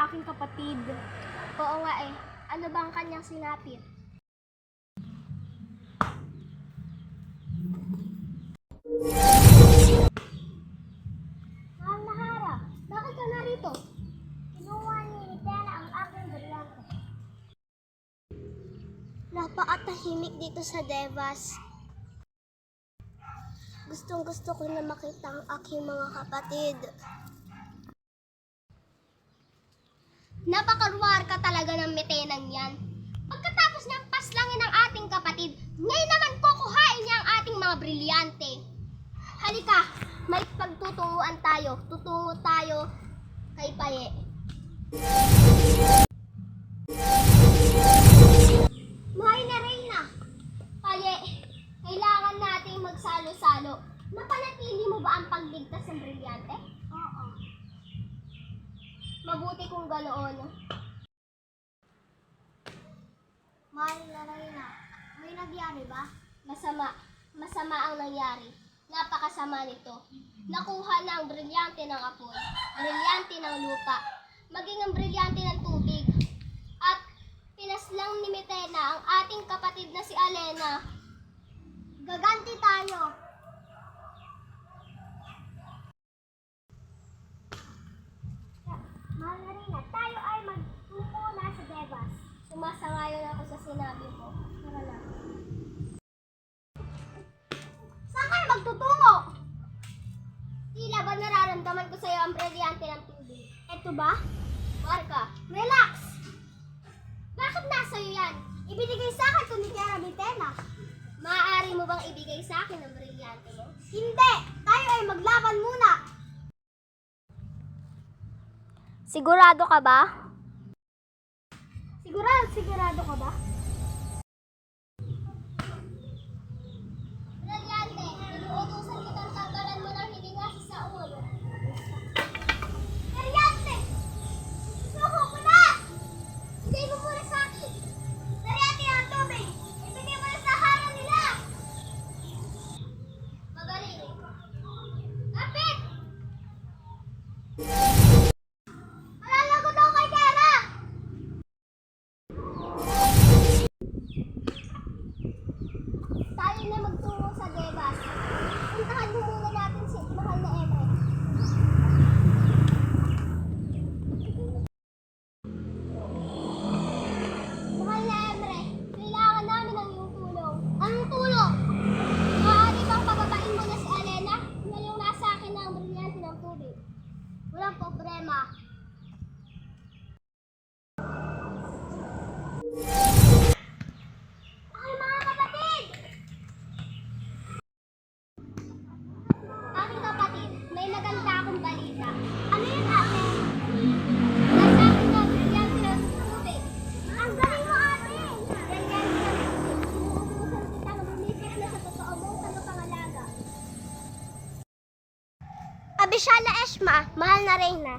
aking kapatid. Oo nga eh. Ano ba ang kanyang sinapit? Mahal na Hara, bakit ka narito? Kinuha ni Tena ang aking brilyante. Napakatahimik dito sa Devas. Gustong-gusto ko na makita ang aking mga kapatid. Napakaruwar ka talaga ng metenang yan. Pagkatapos niyang paslangin ang ating kapatid, ngayon naman kukuhain niya ang ating mga brilyante. Halika, may pagtutunguan tayo. Tutungo tayo kay Paye. Mahal na Reyna. Paye, kailangan nating magsalo-salo. Napanatili mo ba ang pagligtas ng brilyante? Oo. Mabuti kung ganoon. Mahal na Reyna, may nangyari ba? Masama ang nangyari. Napakasama nito. Nakuha na ang brilyante ng apoy, brilyante ng lupa, maging ang brilyante ng tubig. At pinaslang ni Metena ang ating kapatid na si Alena. Gaganti tayo. Mahal na Reyna, tayo ay magtupo na sa Devas. Sumasangayon ako sa sinabi mo. Tara na. Saan kayo magtutungo? Tila ba nararamdaman ko sa'yo ang brilyante ng tubig? Eto ba? Marka, relax! Bakit nasa'yo yan? Ibinigay sa akin ito ni Kiara Metena. Maaari mo bang ibigay sa akin ang brilyante mo? Hindi! Tayo ay maglaban muna! Sigurado ka ba? Sigurado ka ba? Brilyante, inuutusan kitang tanggalan mo ng hininga sa ulo. Brilyante! Suko ko na! Ibigay mo muna sa akin! Brilyante ang tubig! Ibigay mo na sa harang nila! Magaling! Kapit! Malalagot ako kay Kiara! Tayo na magtungo sa Devas. Puntahan mo muna natin si mahal na Emre. Mahal na Emre, kailangan namin ng iyong tulong. Anong tulong? Maaari bang pababain mo na si Alena? Ngayong nasa akin na ang brilyante ng tubig. Walang problema. Ay, mga kapatid! Aking kapatid, may maganda akong balita. Ano yun, ate? Nasa akin na ang brilyante ng tubig. Ang galing mo, ate! Brilyante ng tubig. Inuutusan kitang lumipit na sa totoo mong tagapangalaga. Abishala Eshma, mahal na Reyna.